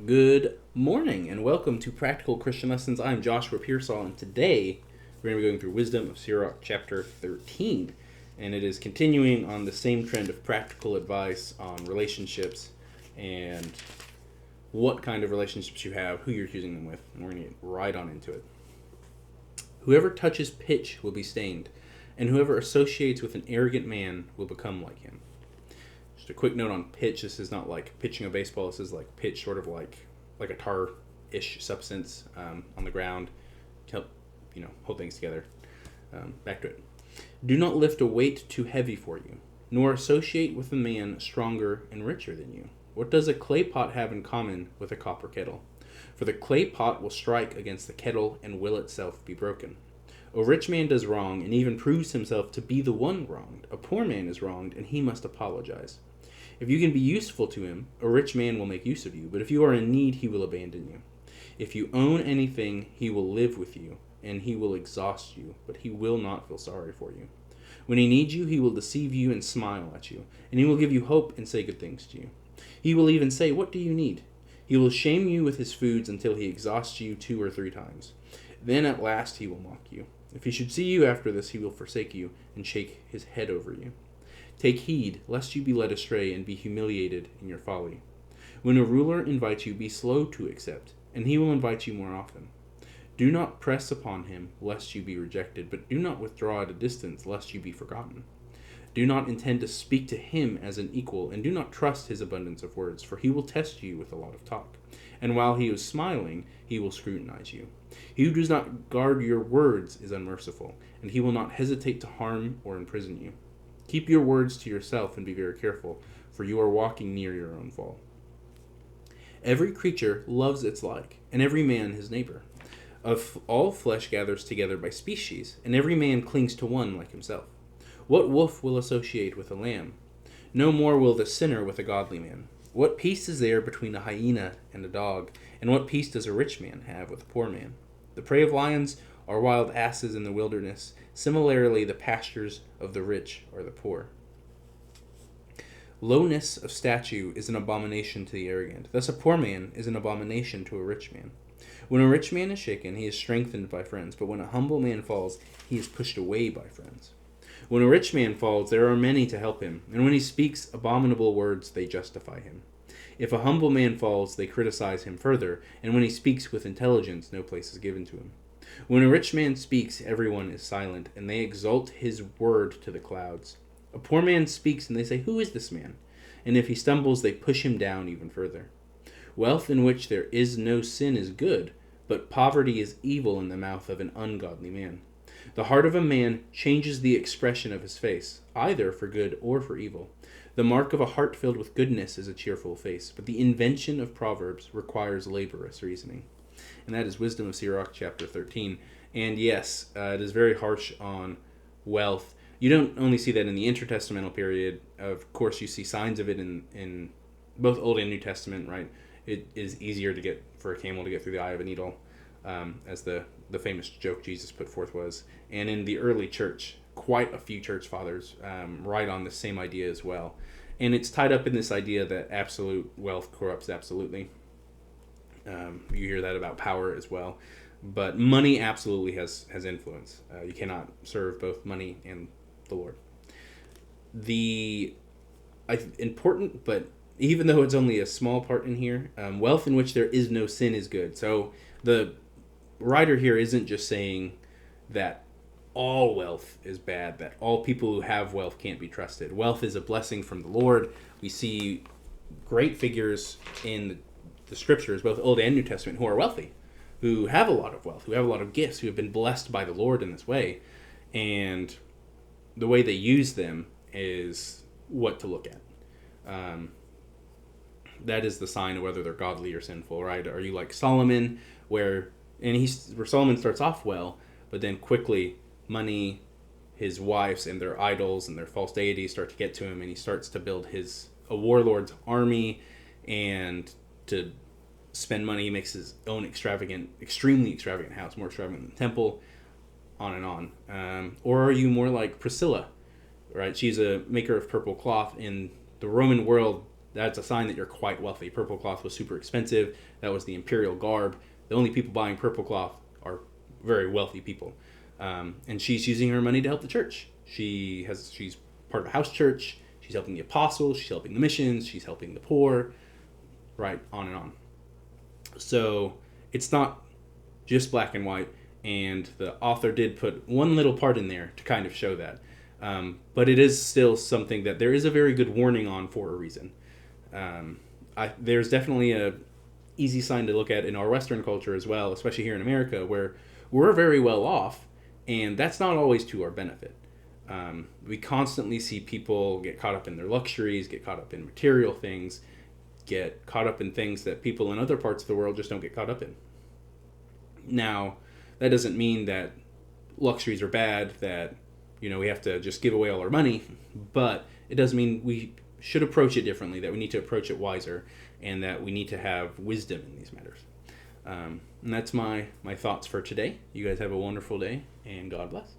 Good morning and welcome to Practical Christian Lessons. I'm Joshua Pearsall, and today we're going to be going through Wisdom of Sirach chapter 13. And it is continuing on the same trend of practical advice on relationships and what kind of relationships you have, who you're choosing them with, and we're going to get right on into it. Whoever touches pitch will be stained, and whoever associates with an arrogant man will become like him. Just a quick note on pitch. This is not like pitching a baseball. This is like pitch, sort of like a tar-ish substance on the ground to help, hold things together. Back to it. Do not lift a weight too heavy for you, nor associate with a man stronger and richer than you. What does a clay pot have in common with a copper kettle? For the clay pot will strike against the kettle and will itself be broken. A rich man does wrong and even proves himself to be the one wronged. A poor man is wronged and he must apologize. If you can be useful to him, a rich man will make use of you, but if you are in need, he will abandon you. If you own anything, he will live with you, and he will exhaust you, but he will not feel sorry for you. When he needs you, he will deceive you and smile at you, and he will give you hope and say good things to you. He will even say, "What do you need?" He will shame you with his foods until he exhausts you 2 or 3 times. Then at last he will mock you. If he should see you after this, he will forsake you and shake his head over you. Take heed, lest you be led astray and be humiliated in your folly. When a ruler invites you, be slow to accept, and he will invite you more often. Do not press upon him, lest you be rejected, but do not withdraw at a distance, lest you be forgotten. Do not intend to speak to him as an equal, and do not trust his abundance of words, for he will test you with a lot of talk. And while he is smiling, he will scrutinize you. He who does not guard your words is unmerciful, and he will not hesitate to harm or imprison you. Keep your words to yourself and be very careful, for you are walking near your own fall. Every creature loves its like, and every man his neighbor. Of all flesh gathers together by species, and every man clings to one like himself. What wolf will associate with a lamb? No more will the sinner with a godly man. What peace is there between a hyena and a dog, and what peace does a rich man have with a poor man? The prey of lions are wild asses in the wilderness. Similarly, the pastures of the rich are the poor. Lowness of stature is an abomination to the arrogant. Thus a poor man is an abomination to a rich man. When a rich man is shaken, he is strengthened by friends, but when a humble man falls, he is pushed away by friends. When a rich man falls, there are many to help him, and when he speaks abominable words, they justify him. If a humble man falls, they criticize him further, and when he speaks with intelligence, no place is given to him. When a rich man speaks, everyone is silent, and they exalt his word to the clouds. A poor man speaks, and they say, "Who is this man?" And if he stumbles, they push him down even further. Wealth in which there is no sin is good, but poverty is evil in the mouth of an ungodly man. The heart of a man changes the expression of his face, either for good or for evil. The mark of a heart filled with goodness is a cheerful face, but the invention of proverbs requires laborious reasoning. And that is Wisdom of Sirach, chapter 13. And yes, it is very harsh on wealth. You don't only see that in the intertestamental period. Of course, you see signs of it in both Old and New Testament, right? It is easier to get for a camel to get through the eye of a needle, as the famous joke Jesus put forth was. And in the early church, quite a few church fathers write on the same idea as well. And it's tied up in this idea that absolute wealth corrupts absolutely. You hear that about power as well. But money absolutely has influence. You cannot serve both money and the Lord. Important, but even though it's only a small part in here, wealth in which there is no sin is good. So the writer here isn't just saying that all wealth is bad, that all people who have wealth can't be trusted. Wealth is a blessing from the Lord. We see great figures in the scriptures, both Old and New Testament, who are wealthy, who have a lot of wealth, who have a lot of gifts, who have been blessed by the Lord in this way. And the way they use them is what to look at. That is the sign of whether they're godly or sinful, right? Are you like Solomon, where Solomon starts off well, but then quickly money, his wives, and their idols and their false deities start to get to him, and he starts to build a warlord's army and to spend money. He makes his own extremely extravagant house, more extravagant than the temple, on and on. Or are you more like Priscilla, right? She's a maker of purple cloth. In the Roman world, that's a sign that you're quite wealthy. Purple cloth was super expensive. That was the imperial garb. The only people buying purple cloth are very wealthy people. And she's using her money to help the church. She's part of a house church. She's helping the apostles. She's helping the missions. She's helping the poor. Right, on and on. So it's not just black and white. And the author did put one little part in there to kind of show that. But it is still something that there is a very good warning on for a reason. There's definitely a easy sign to look at in our Western culture as well, especially here in America, where we're very well off, and that's not always to our benefit. We constantly see people get caught up in their luxuries, get caught up in material things, get caught up in things that people in other parts of the world just don't get caught up in. Now, that doesn't mean that luxuries are bad, that we have to just give away all our money, but it does mean we should approach it differently, that we need to approach it wiser, and that we need to have wisdom in these matters. And that's my thoughts for today. You guys have a wonderful day, and God bless.